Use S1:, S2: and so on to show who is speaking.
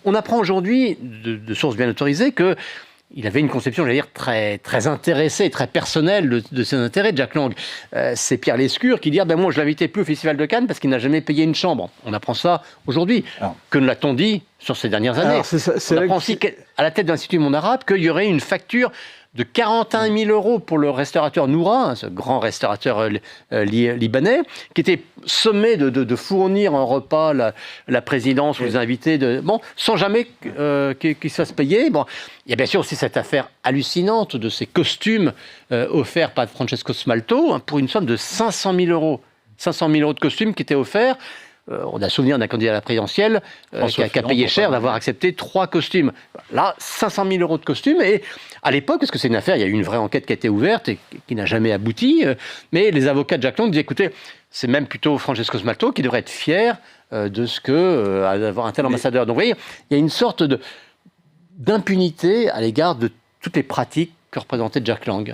S1: on apprend aujourd'hui, de sources bien autorisées, que il avait une conception, j'allais dire, très intéressée, très personnelle de ses intérêts, Jack Lang. C'est Pierre Lescure qui dit moi, je ne l'invitais plus au Festival de Cannes parce qu'il n'a jamais payé une chambre. On apprend ça aujourd'hui. Que l'a-t-on dit sur ces dernières années? On apprend aussi à la tête de l'Institut Monde Arabe qu'il y aurait une facture de 41 000 euros pour le restaurateur Noura, ce grand restaurateur libanais, qui était sommé de fournir en repas la présidence ou les invités, sans jamais qu'ils se fassent payer. Bon, il y a bien sûr aussi cette affaire hallucinante de ces costumes offerts par Francesco Smalto pour une somme de 500 000 euros. 500 000 euros de costumes qui étaient offerts. On a souvenir d'un candidat à la présidentielle qui a payé cher d'avoir accepté 3 costumes. Là, 500 000 euros de costumes. Et à l'époque, parce que c'est une affaire, il y a eu une vraie enquête qui a été ouverte et qui n'a jamais abouti, mais les avocats de Jack Lang disaient, écoutez, c'est même plutôt Francesco Smalto qui devrait être fier de ce que d'avoir un tel ambassadeur. Donc vous voyez, il y a une sorte d'impunité à l'égard de toutes les pratiques que représentait Jack Lang.